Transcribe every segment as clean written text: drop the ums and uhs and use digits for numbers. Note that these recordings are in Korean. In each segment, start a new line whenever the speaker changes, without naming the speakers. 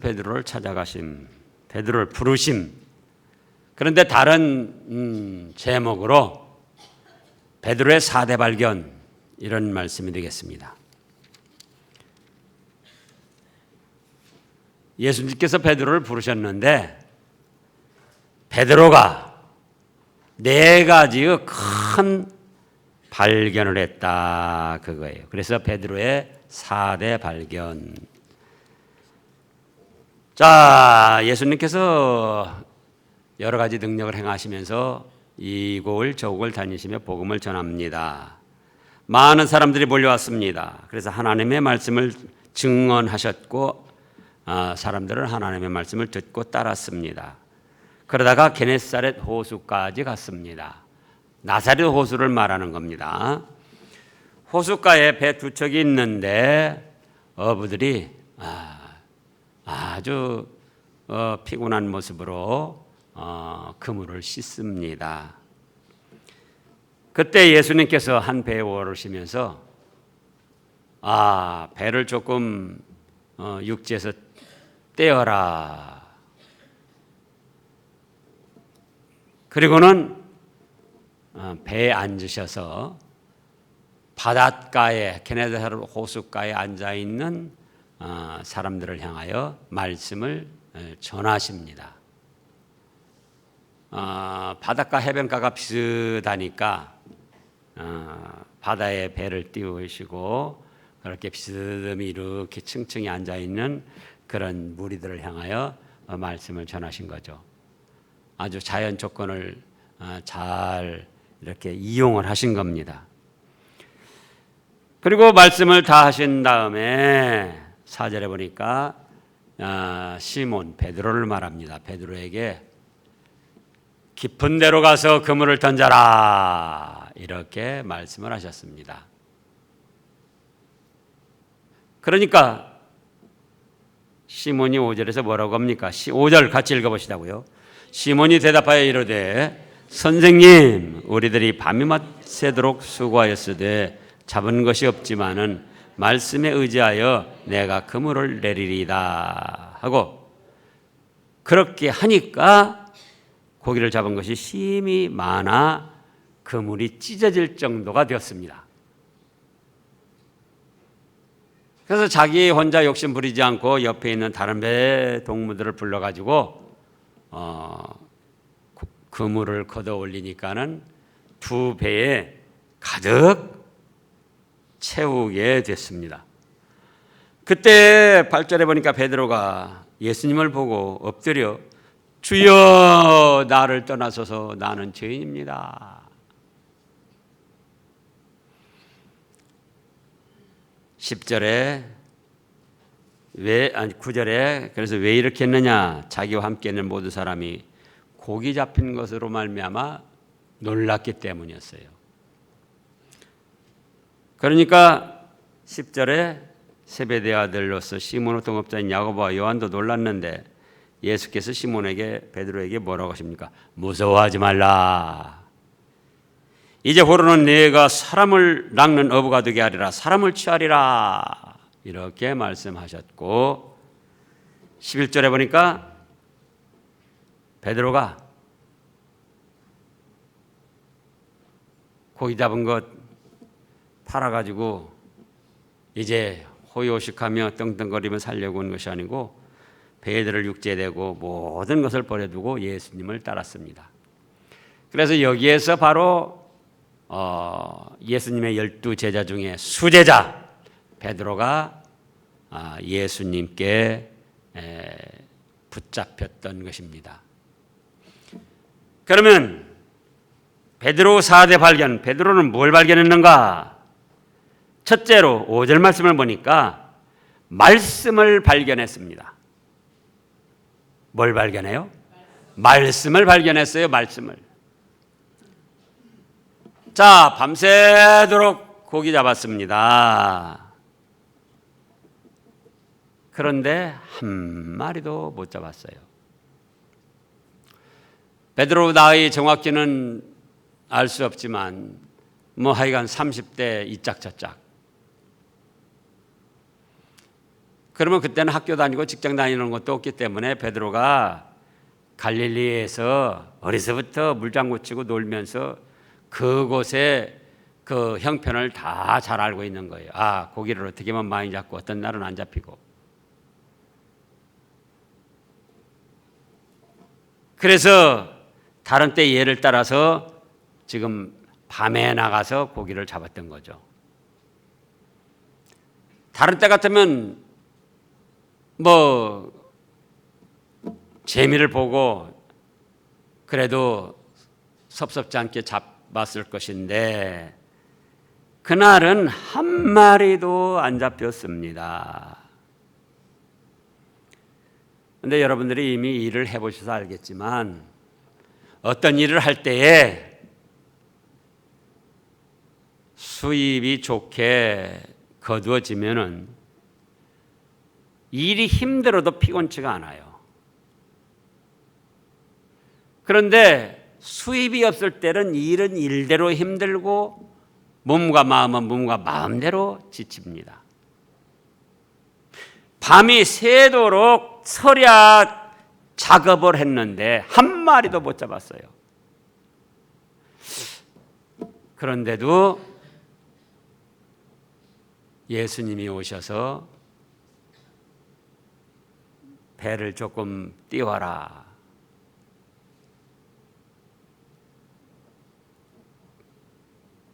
베드로를 찾아가심, 베드로를 부르심. 그런데 다른 제목으로 베드로의 4대 발견, 이런 말씀이 되겠습니다. 예수님께서 베드로를 부르셨는데 베드로가 4가지의 큰 발견을 했다, 그거예요. 그래서 베드로의 4대 발견. 자, 예수님께서 여러 가지 능력을 행하시면서 이곳을 저곳을 다니시며 복음을 전합니다. 많은 사람들이 몰려왔습니다. 그래서 하나님의 말씀을 증언하셨고 사람들은 하나님의 말씀을 듣고 따랐습니다. 그러다가 게네사렛 호수까지 갔습니다. 나사렛 호수를 말하는 겁니다. 호숫가에 배 2척이 있는데 어부들이 아주 피곤한 모습으로 그물을 씻습니다. 그때 예수님께서 한 배에 오르시면서 배를 조금 육지에서 떼어라. 그리고는 배에 앉으셔서 바닷가에 게네사렛 호숫가에 앉아 있는 사람들을 향하여 말씀을 전하십니다. 바닷가 해변가가 비슷하니까 바다에 배를 띄우시고 그렇게 비스듬히 이렇게 층층이 앉아 있는 그런 무리들을 향하여 말씀을 전하신 거죠. 아주 자연 조건을 잘 이렇게 이용을 하신 겁니다. 그리고 말씀을 다 하신 다음에 4절에 보니까 시몬 베드로를 말합니다. 베드로에게 깊은 데로 가서 그물을 던져라, 이렇게 말씀을 하셨습니다. 그러니까 시몬이 5절에서 뭐라고 합니까? 5절 같이 읽어보시라고요. 시몬이 대답하여 이르되 선생님, 우리들이 밤이 새도록 수고하였으되 잡은 것이 없지만은 말씀에 의지하여 내가 그물을 내리리다 하고, 그렇게 하니까 고기를 잡은 것이 심히 많아 그물이 찢어질 정도가 되었습니다. 그래서 자기 혼자 욕심 부리지 않고 옆에 있는 다른 배 동무들을 불러가지고 그물을 걷어 올리니까는 2배에 가득 채우게 됐습니다. 그때 8절에 보니까 베드로가 예수님을 보고 엎드려 주여 나를 떠나소서 나는 죄인입니다. 9절에 그래서 왜 이렇게 했느냐, 자기와 함께 있는 모든 사람이 고기 잡힌 것으로 말미암아 놀랐기 때문이었어요. 그러니까 10절에 세베대 아들로서 시몬의 동업자인 야고보와 요한도 놀랐는데 예수께서 시몬에게 베드로에게 뭐라고 하십니까? 무서워하지 말라. 이제 후로는 네가 사람을 낚는 어부가 되게 하리라. 사람을 취하리라. 이렇게 말씀하셨고 11절에 보니까 베드로가 고기 잡은 것 팔아가지고 이제 호요식하며 떵떵거리며 살려고 온 것이 아니고 배들을 육지에 대고 모든 것을 버려두고 예수님을 따랐습니다. 그래서 여기에서 바로 예수님의 12제자 중에 수제자 베드로가 예수님께 붙잡혔던 것입니다. 그러면 베드로 4대 발견, 베드로는 뭘 발견했는가? 첫째로 5절 말씀을 보니까 말씀을 발견했습니다. 뭘 발견해요? 말씀을 발견했어요. 말씀을. 자, 밤새도록 고기 잡았습니다. 그런데 한 마리도 못 잡았어요. 베드로 나이 정확히는 알 수 없지만 하여간 30대 이짝저짝. 그러면 그때는 학교 다니고 직장 다니는 것도 없기 때문에 베드로가 갈릴리에서 어려서부터 물장구 치고 놀면서 그곳에 그 형편을 다 잘 알고 있는 거예요. 아, 고기를 어떻게 하면 많이 잡고 어떤 날은 안 잡히고. 그래서 다른 때 예를 따라서 지금 밤에 나가서 고기를 잡았던 거죠. 다른 때 같으면 뭐 재미를 보고 그래도 섭섭지 않게 잡았을 것인데 그날은 한 마리도 안 잡혔습니다. 그런데 여러분들이 이미 일을 해보셔서 알겠지만 어떤 일을 할 때에 수입이 좋게 거두어지면은 일이 힘들어도 피곤치가 않아요. 그런데 수입이 없을 때는 일은 일대로 힘들고 몸과 마음은 몸과 마음대로 지칩니다. 밤이 새도록 설야 작업을 했는데 한 마리도 못 잡았어요. 그런데도 예수님이 오셔서 배를 조금 띄워라.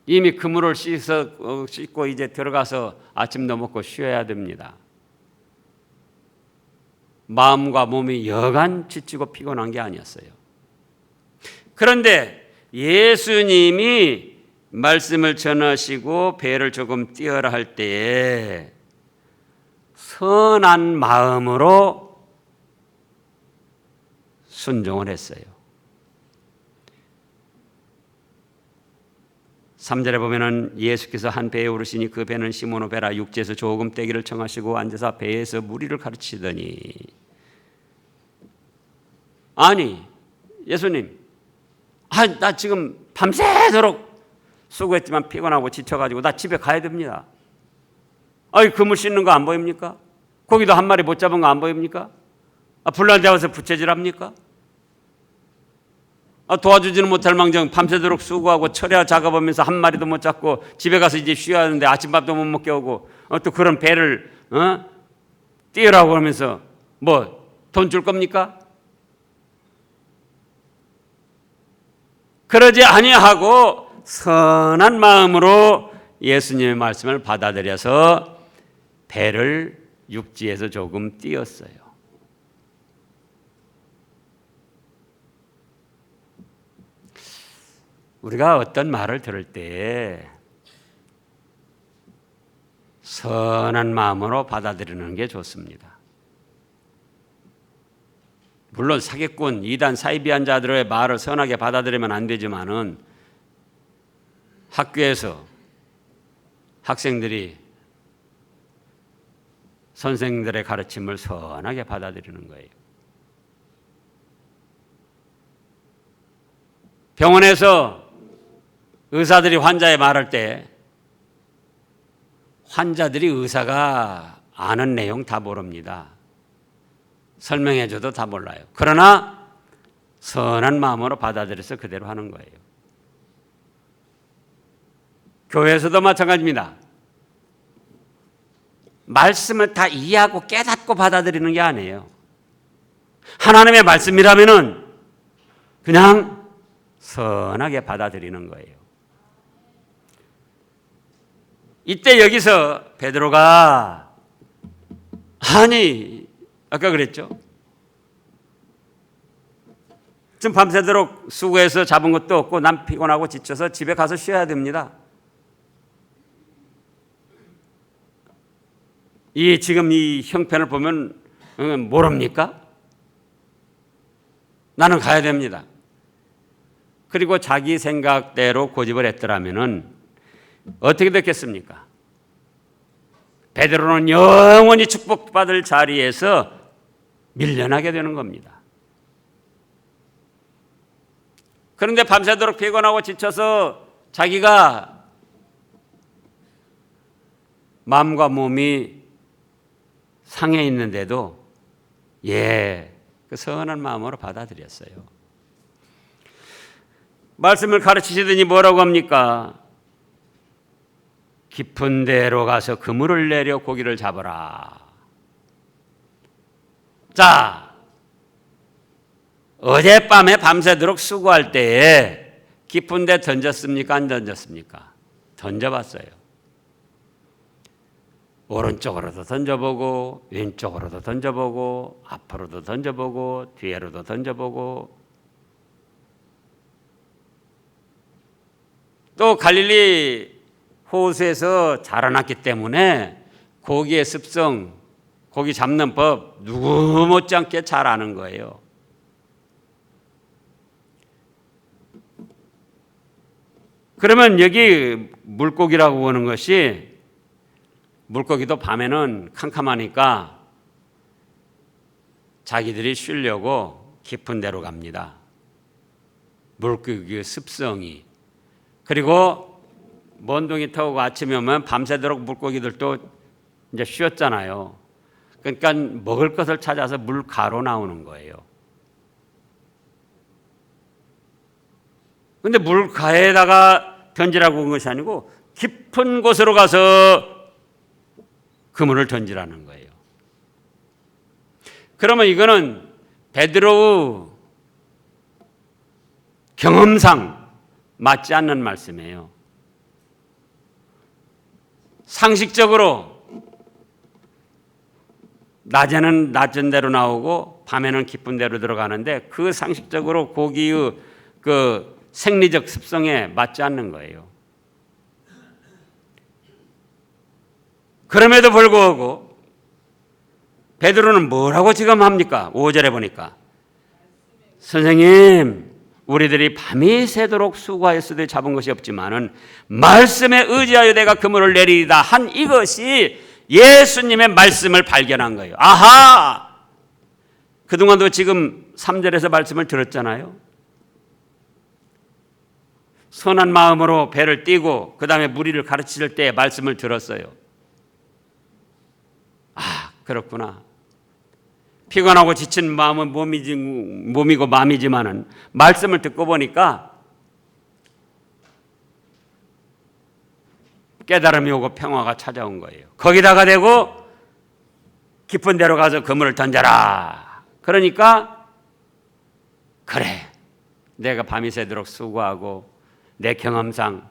이미 그물을 씻고 이제 들어가서 아침도 먹고 쉬어야 됩니다. 마음과 몸이 여간 지치고 피곤한 게 아니었어요. 그런데 예수님이 말씀을 전하시고 배를 조금 띄어라 할 때에 선한 마음으로 순종을 했어요. 3절에 보면은 예수께서 한 배에 오르시니 그 배는 시몬의 배라 육지에서 조금 떼기를 청하시고 앉아서 배에서 무리를 가르치더니 아니 예수님 나 지금 밤새도록 수고했지만 피곤하고 지쳐가지고 나 집에 가야 됩니다. 그물 씻는 거 안 보입니까? 고기도 한 마리 못 잡은 거 안 보입니까? 불난 잡아서 부채질합니까? 도와주지는 못할 망정 밤새도록 수고하고 철야 작업하면서 한 마리도 못 잡고 집에 가서 이제 쉬어야 하는데 아침밥도 못 먹게 오고 또 그런 배를 띄우라고 하면서 뭐 돈 줄 겁니까? 그러지 아니하고 선한 마음으로 예수님의 말씀을 받아들여서 배를 육지에서 조금 띄웠어요. 우리가 어떤 말을 들을 때 선한 마음으로 받아들이는 게 좋습니다. 물론 사기꾼, 이단, 사이비한 자들의 말을 선하게 받아들이면 안 되지만은 학교에서 학생들이 선생들의 가르침을 선하게 받아들이는 거예요. 병원에서 의사들이 환자에 말할 때 환자들이 의사가 아는 내용 다 모릅니다. 설명해줘도 다 몰라요. 그러나 선한 마음으로 받아들여서 그대로 하는 거예요. 교회에서도 마찬가지입니다. 말씀을 다 이해하고 깨닫고 받아들이는 게 아니에요. 하나님의 말씀이라면은 그냥 선하게 받아들이는 거예요. 이때 여기서 베드로가 아까 그랬죠. 지금 밤새도록 수고해서 잡은 것도 없고 난 피곤하고 지쳐서 집에 가서 쉬어야 됩니다. 지금 이 형편을 보면 모릅니까? 나는 가야 됩니다. 그리고 자기 생각대로 고집을 했더라면은 어떻게 됐겠습니까? 베드로는 영원히 축복받을 자리에서 밀려나게 되는 겁니다. 그런데 밤새도록 피곤하고 지쳐서 자기가 마음과 몸이 상해 있는데도 그 선한 마음으로 받아들였어요. 말씀을 가르치시더니 뭐라고 합니까? 깊은 데로 가서 그물을 내려 고기를 잡아라. 자, 어젯밤에 밤새도록 수고할 때에 깊은 데 던졌습니까? 안 던졌습니까? 던져봤어요. 오른쪽으로도 던져보고 왼쪽으로도 던져보고 앞으로도 던져보고 뒤로도 던져보고 또 갈릴리 호수에서 자라났기 때문에 고기의 습성, 고기 잡는 법 누구 못지않게 잘 아는 거예요. 그러면 여기 물고기라고 보는 것이 물고기도 밤에는 캄캄하니까 자기들이 쉬려고 깊은 데로 갑니다. 물고기의 습성이. 그리고 먼동이 타고 아침에 오면 밤새도록 물고기들도 이제 쉬었잖아요. 그러니까 먹을 것을 찾아서 물가로 나오는 거예요. 그런데 물가에다가 던지라고 한 것이 아니고 깊은 곳으로 가서 그물을 던지라는 거예요. 그러면 이거는 베드로의 경험상 맞지 않는 말씀이에요. 상식적으로 낮에는 낮은 대로 나오고 밤에는 깊은 데로 들어가는데 그 상식적으로 고기의 그 생리적 습성에 맞지 않는 거예요. 그럼에도 불구하고 베드로는 뭐라고 지금 합니까? 5절에 보니까 선생님, 우리들이 밤이 새도록 수고하였으되 잡은 것이 없지만은 말씀에 의지하여 내가 그물을 내리리다 한 이것이 예수님의 말씀을 발견한 거예요. 아하! 그동안도 지금 3절에서 말씀을 들었잖아요. 선한 마음으로 배를 띄고 그 다음에 무리를 가르칠 때 말씀을 들었어요. 아, 그렇구나. 피곤하고 지친 마음은 몸이고 마음이지만은 말씀을 듣고 보니까 깨달음이 오고 평화가 찾아온 거예요. 거기다가 대고 깊은 데로 가서 그물을 던져라. 그러니까 그래, 내가 밤이 새도록 수고하고 내 경험상,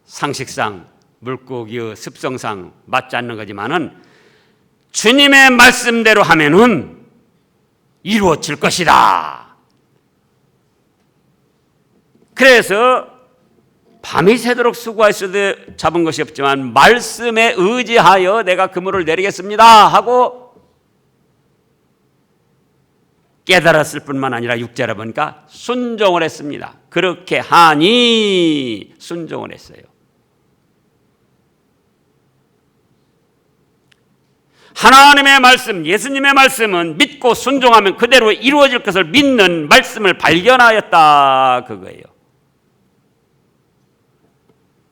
상식상, 물고기의 습성상 맞지 않는 거지만은 주님의 말씀대로 하면은 이루어질 것이다. 그래서 밤이 새도록 수고하였으되 잡은 것이 없지만 말씀에 의지하여 내가 그물을 내리겠습니다 하고 깨달았을 뿐만 아니라 6절에 보니까 순종을 했습니다. 그렇게 하니 순종을 했어요. 하나님의 말씀, 예수님의 말씀은 믿고 순종하면 그대로 이루어질 것을 믿는 말씀을 발견하였다 그거예요.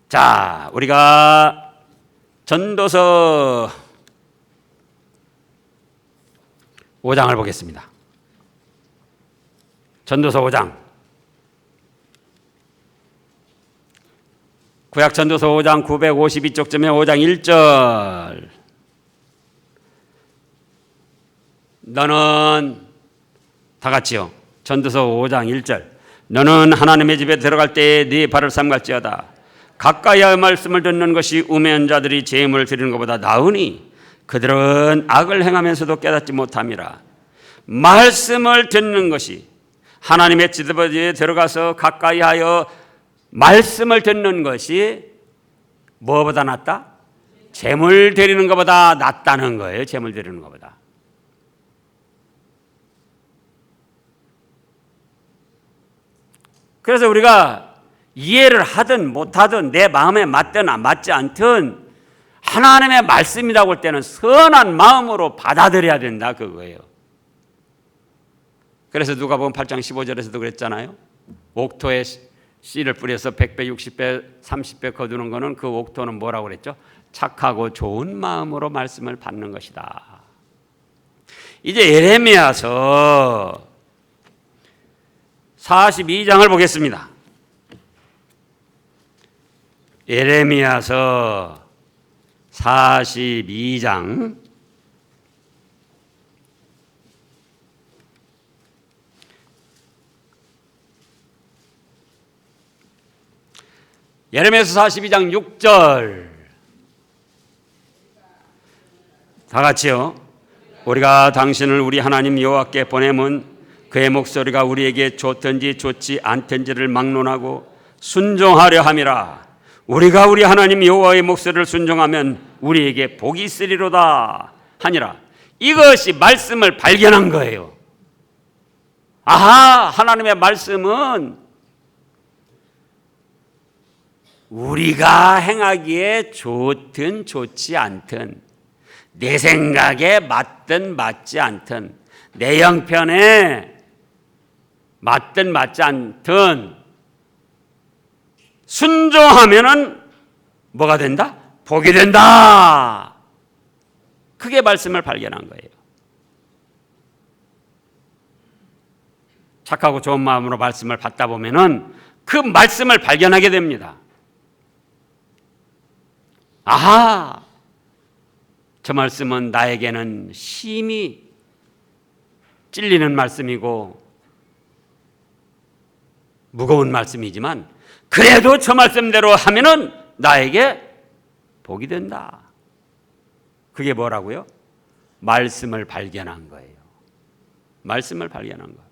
자, 우리가 전도서 5장을 보겠습니다. 전도서 5장. 구약 전도서 5장 952쪽쯤에 5장 1절. 너는 다 같이요. 전도서 5장 1절. 너는 하나님의 집에 들어갈 때에 네 발을 삼갈지어다. 가까이의 말씀을 듣는 것이 우매한 자들이 제물을 드리는 것보다 나으니 그들은 악을 행하면서도 깨닫지 못함이라. 말씀을 듣는 것이 하나님의 집에 들어가서 가까이하여 말씀을 듣는 것이 뭐보다 낫다? 제물 드리는 것보다 낫다는 거예요. 제물 드리는 것보다. 그래서 우리가 이해를 하든 못하든 내 마음에 맞든 안 맞지 않든 하나님의 말씀이라고 할 때는 선한 마음으로 받아들여야 된다 그거예요. 그래서 누가복음 8장 15절에서도 그랬잖아요. 옥토에 씨를 뿌려서 100배, 60배, 30배 거두는 거는 그 옥토는 뭐라고 그랬죠? 착하고 좋은 마음으로 말씀을 받는 것이다. 이제 예레미야서 42장을 보겠습니다. 예레미야서 42장 6절 다 같이요. 우리가 당신을 우리 하나님 여호와께 보내면 그의 목소리가 우리에게 좋든지 좋지 않든지를 막론하고 순종하려 함이라. 우리가 우리 하나님 여호와의 목소리를 순종하면 우리에게 복이 있으리로다 하니라. 이것이 말씀을 발견한 거예요. 아하, 하나님의 말씀은 우리가 행하기에 좋든 좋지 않든, 내 생각에 맞든 맞지 않든, 내 형편에 맞든 맞지 않든 순종하면은 뭐가 된다? 복이 된다. 그게 말씀을 발견한 거예요. 착하고 좋은 마음으로 말씀을 받다 보면은 그 말씀을 발견하게 됩니다. 아하, 저 말씀은 나에게는 심히 찔리는 말씀이고 무거운 말씀이지만 그래도 저 말씀대로 하면은 나에게 복이 된다. 그게 뭐라고요? 말씀을 발견한 거예요. 말씀을 발견한 거예요.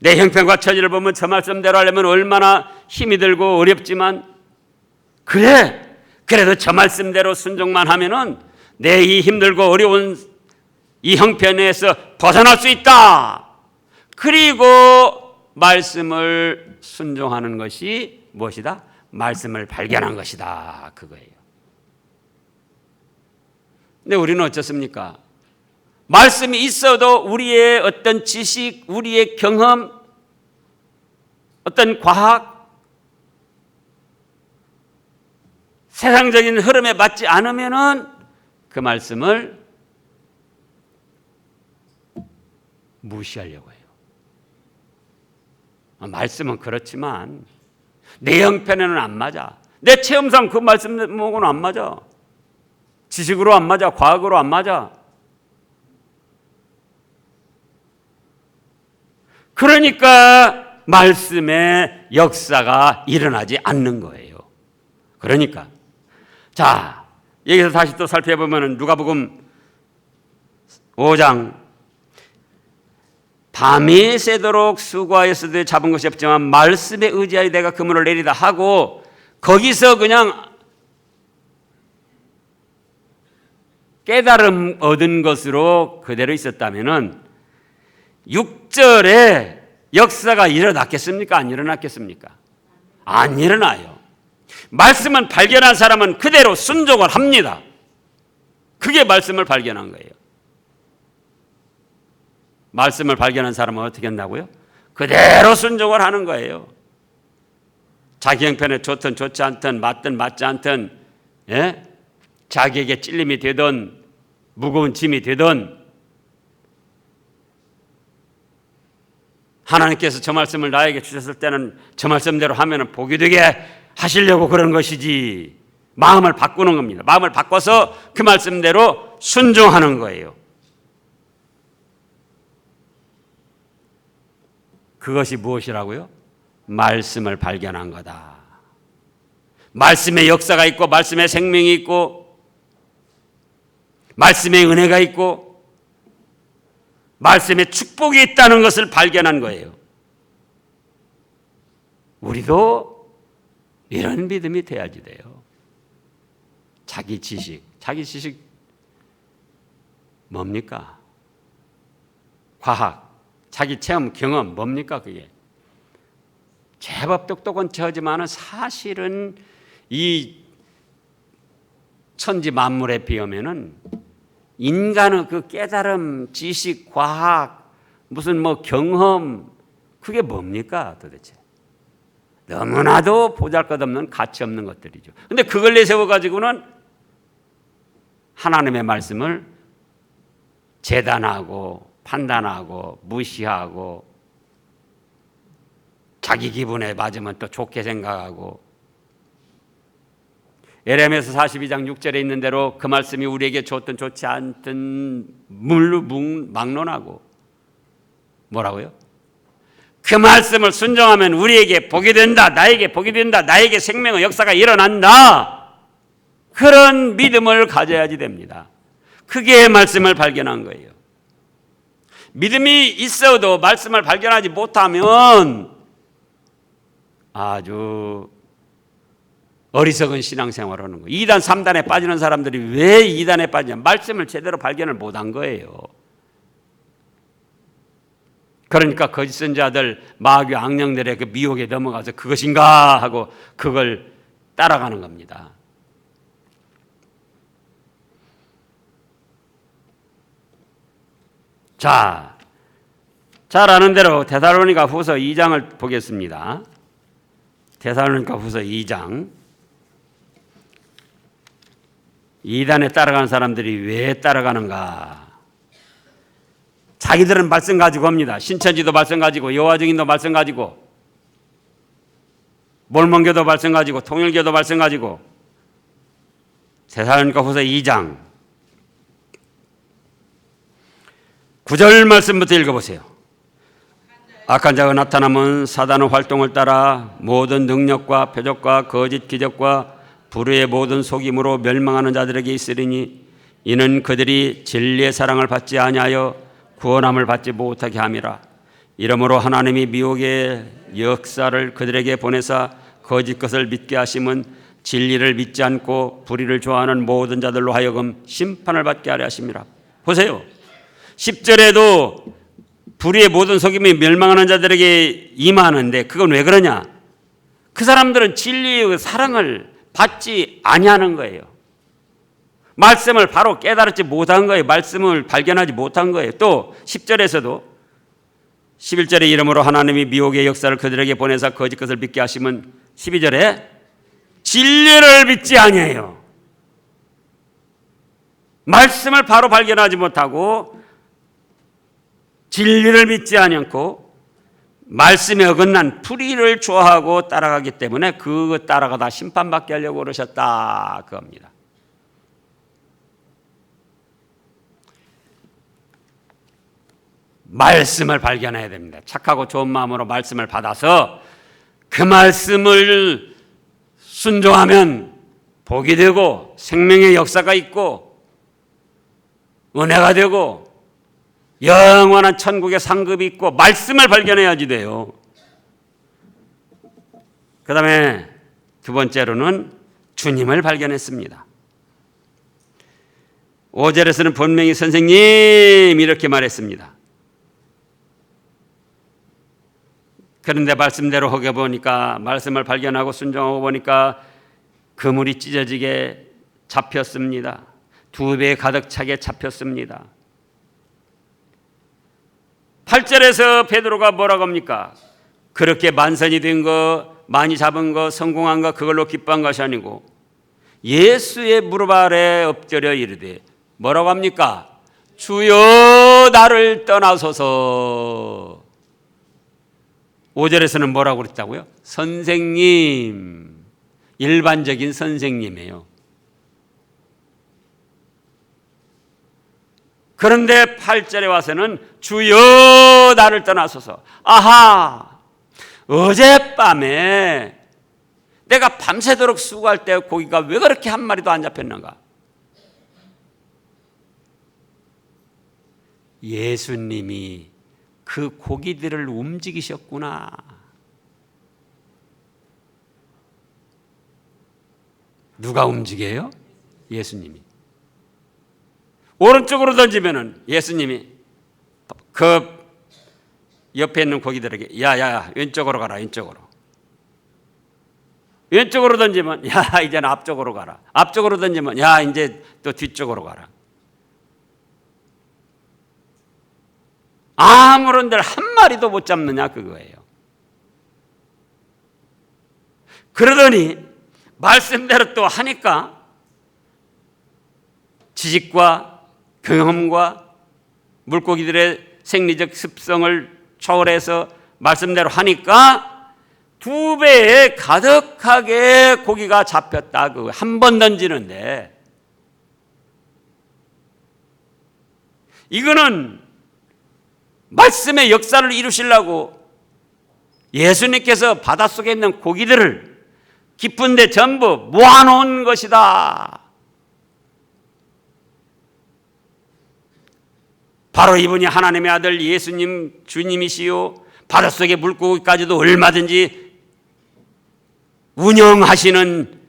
내 형편과 처지를 보면 저 말씀대로 하려면 얼마나 힘이 들고 어렵지만 그래도 저 말씀대로 순종만 하면은 내 이 힘들고 어려운 이 형편에서 벗어날 수 있다. 그리고 말씀을 순종하는 것이 무엇이다? 말씀을 발견한 것이다. 그거예요. 근데 우리는 어떻습니까? 말씀이 있어도 우리의 어떤 지식, 우리의 경험, 어떤 과학, 세상적인 흐름에 맞지 않으면은 그 말씀을 무시하려고 해요. 말씀은 그렇지만 내 형편에는 안 맞아. 내 체험상 그 말씀하고는 안 맞아. 지식으로 안 맞아. 과학으로 안 맞아. 그러니까 말씀의 역사가 일어나지 않는 거예요. 그러니까 자, 여기서 다시 또 살펴보면 누가복음 5장 밤이 새도록 수고하였으되 잡은 것이 없지만 말씀에 의지하여 내가 그물을 내리다 하고 거기서 그냥 깨달음 얻은 것으로 그대로 있었다면은 6절에 역사가 일어났겠습니까? 안 일어났겠습니까? 안 일어나요. 말씀은 발견한 사람은 그대로 순종을 합니다. 그게 말씀을 발견한 거예요. 말씀을 발견한 사람은 어떻게 한다고요? 그대로 순종을 하는 거예요. 자기 형편에 좋든 좋지 않든 맞든 맞지 않든, 예? 자기에게 찔림이 되든 무거운 짐이 되든 하나님께서 저 말씀을 나에게 주셨을 때는 저 말씀대로 하면 복이 되게 하시려고 그런 것이지, 마음을 바꾸는 겁니다. 마음을 바꿔서 그 말씀대로 순종하는 거예요. 그것이 무엇이라고요? 말씀을 발견한 거다. 말씀의 역사가 있고 말씀의 생명이 있고 말씀의 은혜가 있고 말씀의 축복이 있다는 것을 발견한 거예요. 우리도 이런 믿음이 돼야지 돼요. 자기 지식 뭡니까? 과학, 자기 체험, 경험 뭡니까 그게? 제법 똑똑한 척하지만은 사실은 이 천지 만물에 비하면은 인간의 그 깨달음, 지식, 과학, 무슨 뭐 경험 그게 뭡니까 도대체? 너무나도 보잘것없는 가치 없는 것들이죠. 근데 그걸 내세워 가지고는 하나님의 말씀을 재단하고 판단하고 무시하고 자기 기분에 맞으면 또 좋게 생각하고, 예레미야서 42장 6절에 있는 대로 그 말씀이 우리에게 좋든 좋지 않든 막론하고 뭐라고요? 그 말씀을 순종하면 우리에게 복이 된다, 나에게 복이 된다, 나에게 생명의 역사가 일어난다, 그런 믿음을 가져야지 됩니다. 그게 말씀을 발견한 거예요. 믿음이 있어도 말씀을 발견하지 못하면 아주 어리석은 신앙생활을 하는 거예요. 2단, 3단에 빠지는 사람들이 왜 2단에 빠지냐? 말씀을 제대로 발견을 못한 거예요. 그러니까 거짓 선지자들, 마귀 악령들의 그 미혹에 넘어가서 그것인가 하고 그걸 따라가는 겁니다. 자, 잘 아는 대로 데살로니가 후서 2장을 보겠습니다. 데살로니가 후서 2장. 2단에 따라가는 사람들이 왜 따라가는가? 자기들은 말씀 가지고 옵니다. 신천지도 말씀 가지고, 여호와 증인도 말씀 가지고, 몰몬교도 말씀 가지고, 통일교도 말씀 가지고. 데살로니가 후서 2장 9절 말씀부터 읽어보세요. 악한 자가 나타나면 사단의 활동을 따라 모든 능력과 표적과 거짓 기적과 불의의 모든 속임으로 멸망하는 자들에게 있으리니, 이는 그들이 진리의 사랑을 받지 아니하여 구원함을 받지 못하게 함이라. 이러므로 하나님이 미혹의 역사를 그들에게 보내사 거짓 것을 믿게 하심은 진리를 믿지 않고 불의를 좋아하는 모든 자들로 하여금 심판을 받게 하려 하심이라. 보세요. 10절에도 불의의 모든 속임이 멸망하는 자들에게 임하는데, 그건 왜 그러냐? 그 사람들은 진리의 사랑을 받지 아니하는 거예요. 말씀을 바로 깨달지 못한 거예요. 말씀을 발견하지 못한 거예요. 또 10절에서도 11절에 이름으로 하나님이 미혹의 역사를 그들에게 보내사 거짓 것을 믿게 하시면 12절에 진리를 믿지 아니해요. 말씀을 바로 발견하지 못하고 진리를 믿지 않고 말씀에 어긋난 불의를 좋아하고 따라가기 때문에 그거 따라가다 심판받게 하려고 그러셨다, 그겁니다. 말씀을 발견해야 됩니다. 착하고 좋은 마음으로 말씀을 받아서 그 말씀을 순종하면 복이 되고 생명의 역사가 있고 은혜가 되고 영원한 천국의 상급이 있고, 말씀을 발견해야지 돼요. 그 다음에 두 번째로는 주님을 발견했습니다. 5절에서는 분명히 선생님 이렇게 말했습니다. 그런데 말씀대로 하게 보니까, 말씀을 발견하고 순종하고 보니까 그물이 찢어지게 잡혔습니다. 2배 가득 차게 잡혔습니다. 8절에서 베드로가 뭐라고 합니까? 그렇게 만선이 된 거, 많이 잡은 거, 성공한 거, 그걸로 기뻐한 것이 아니고 예수의 무릎 아래 엎드려 이르되 뭐라고 합니까? 주여 나를 떠나소서. 5절에서는 뭐라고 그랬다고요? 선생님. 일반적인 선생님이에요. 그런데 8절에 와서는 주여 나를 떠나소서. 아하, 어젯밤에 내가 밤새도록 수고할 때 고기가 왜 그렇게 한 마리도 안 잡혔는가? 예수님이 그 고기들을 움직이셨구나. 누가 움직여요? 예수님이. 오른쪽으로 던지면은 예수님이 그 옆에 있는 고기들에게 야야야 왼쪽으로 가라, 왼쪽으로. 왼쪽으로 던지면 야 이제는 앞쪽으로 가라. 앞쪽으로 던지면 야 이제 또 뒤쪽으로 가라. 아무런 데를 한 마리도 못 잡느냐 그거예요. 그러더니 말씀대로 또 하니까 지식과 경험과 물고기들의 생리적 습성을 초월해서 말씀대로 하니까 2배에 가득하게 고기가 잡혔다. 그 한 번 던지는데 이거는 말씀의 역사를 이루시려고 예수님께서 바닷속에 있는 고기들을 깊은 데 전부 모아놓은 것이다. 바로 이분이 하나님의 아들 예수님 주님이시요 바닷속의 물고기까지도 얼마든지 운영하시는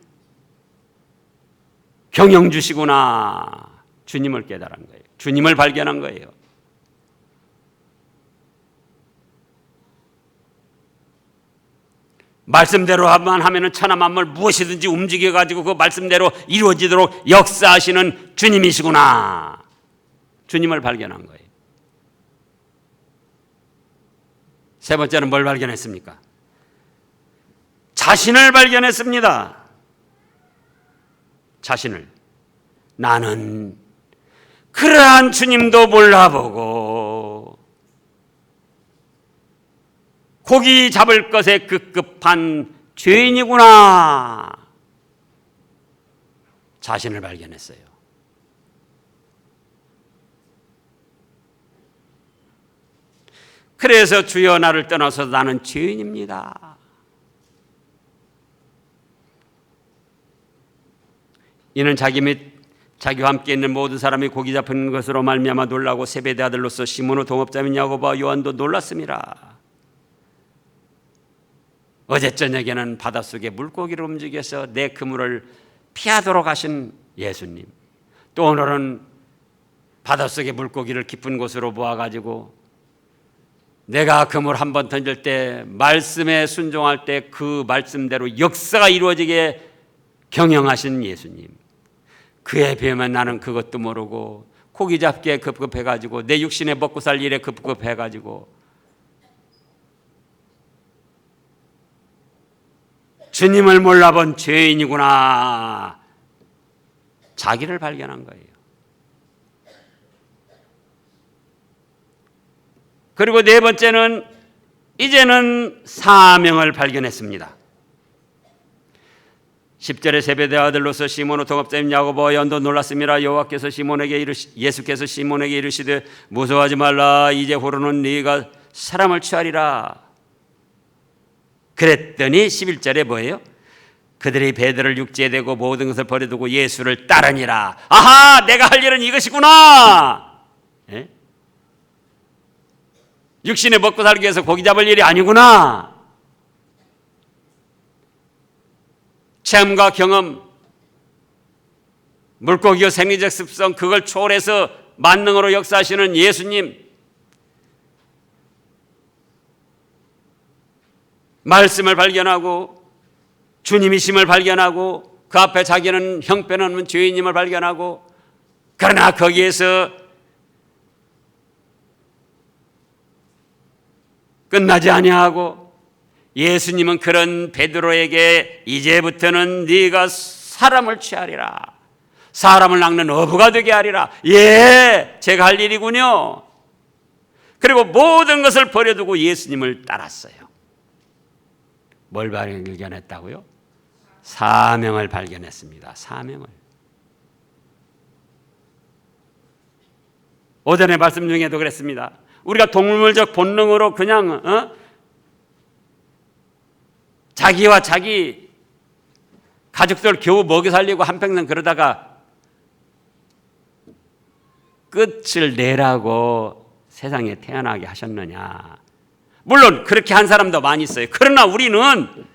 경영주시구나. 주님을 깨달은 거예요. 주님을 발견한 거예요. 말씀대로만 하면 천하 만물 무엇이든지 움직여가지고 그 말씀대로 이루어지도록 역사하시는 주님이시구나. 주님을 발견한 거예요. 세 번째는 뭘 발견했습니까? 자신을 발견했습니다. 자신을. 나는 그러한 주님도 몰라보고 고기 잡을 것에 급급한 죄인이구나. 자신을 발견했어요. 그래서 주여 나를 떠나서 나는 죄인입니다. 이는 자기 및 자기와 함께 있는 모든 사람이 고기 잡힌 것으로 말미암아 놀라고 세베대 아들로서 시몬의 동업자인 야고보와 요한도 놀랐음이라. 어제 저녁에는 바닷속에 물고기를 움직여서 내 그물을 피하도록 하신 예수님, 또 오늘은 바닷속에 물고기를 깊은 곳으로 모아가지고 내가 그물 한 번 던질 때 말씀에 순종할 때 그 말씀대로 역사가 이루어지게 경영하신 예수님, 그에 비하면 나는 그것도 모르고 고기 잡기에 급급해가지고 내 육신에 먹고 살 일에 급급해가지고 주님을 몰라본 죄인이구나. 자기를 발견한 거예요. 그리고 네 번째는 이제는 사명을 발견했습니다. 10절에 세베대 아들로서 시몬의 동업자인 야고보와 요한도 놀랐음이라. 여호와께서 예수께서 시몬에게 이르시되 무서워하지 말라. 이제 후로는 네가 사람을 취하리라. 그랬더니 11절에 뭐예요? 그들이 베드로를 육지에 대고 모든 것을 버려두고 예수를 따르니라. 아하, 내가 할 일은 이것이구나. 예? 육신에 먹고 살기 위해서 고기 잡을 일이 아니구나. 체험과 경험, 물고기의 생리적 습성, 그걸 초월해서 만능으로 역사하시는 예수님, 말씀을 발견하고 주님이심을 발견하고 그 앞에 자기는 형편없는 죄인임을 발견하고, 그러나 거기에서 끝나지 아니하고 예수님은 그런 베드로에게 이제부터는 네가 사람을 취하리라. 사람을 낚는 어부가 되게 하리라. 예, 제가 할 일이군요. 그리고 모든 것을 버려두고 예수님을 따랐어요. 뭘 발견했다고요? 사명을 발견했습니다. 사명을. 오전의 말씀 중에도 그랬습니다. 우리가 동물적 본능으로 그냥 자기와 자기 가족들 겨우 먹여 살리고 한평생 그러다가 끝을 내라고 세상에 태어나게 하셨느냐. 물론 그렇게 한 사람도 많이 있어요. 그러나 우리는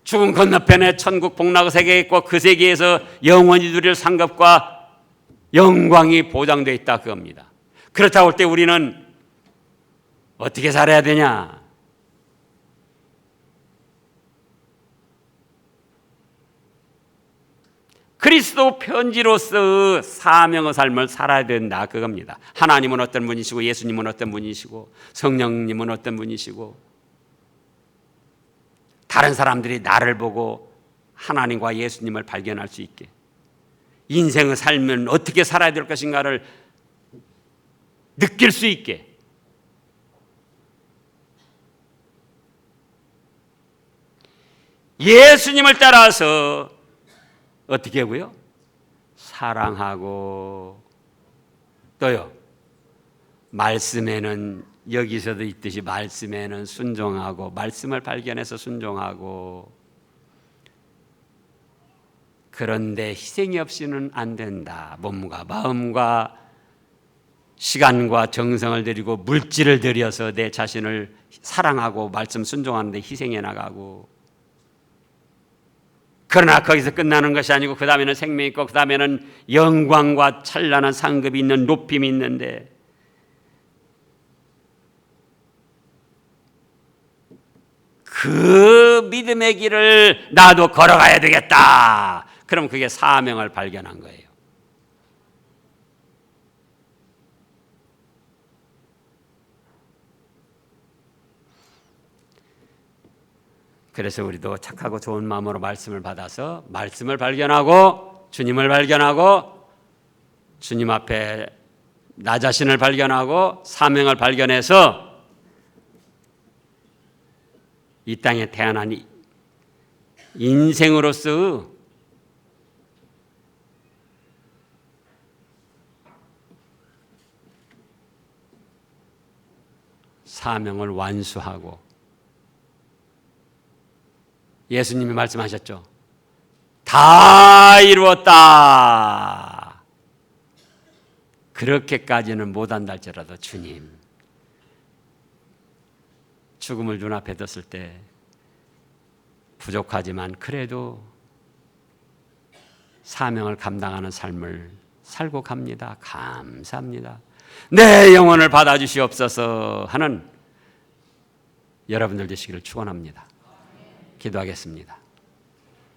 죽음 건너편에 천국 복락의 세계에 있고 그 세계에서 영원히 누릴 상급과 영광이 보장되어 있다 그겁니다. 그렇다고 할 때 우리는 어떻게 살아야 되냐? 그리스도 편지로서 사명의 삶을 살아야 된다 그겁니다. 하나님은 어떤 분이시고 예수님은 어떤 분이시고 성령님은 어떤 분이시고 다른 사람들이 나를 보고 하나님과 예수님을 발견할 수 있게, 인생을 살면 어떻게 살아야 될 것인가를 느낄 수 있게, 예수님을 따라서 어떻게 하고요? 사랑하고, 또요, 말씀에는 여기서도 있듯이 말씀에는 순종하고, 말씀을 발견해서 순종하고. 그런데 희생이 없이는 안 된다. 몸과 마음과 시간과 정성을 들이고 물질을 들여서 내 자신을 사랑하고 말씀 순종하는데 희생해 나가고. 그러나 거기서 끝나는 것이 아니고 그 다음에는 생명이 있고 그 다음에는 영광과 찬란한 상급이 있는 높임이 있는데, 그 믿음의 길을 나도 걸어가야 되겠다. 그럼 그게 사명을 발견한 거예요. 그래서 우리도 착하고 좋은 마음으로 말씀을 받아서 말씀을 발견하고 주님을 발견하고 주님 앞에 나 자신을 발견하고 사명을 발견해서 이 땅에 태어난 인생으로서 사명을 완수하고, 예수님이 말씀하셨죠. 다 이루었다. 그렇게까지는 못한다 할지라도 주님, 죽음을 눈앞에 뒀을 때 부족하지만 그래도 사명을 감당하는 삶을 살고 갑니다. 감사합니다. 내 영혼을 받아주시옵소서 하는 여러분들 되시기를 축원합니다. 기도하겠습니다.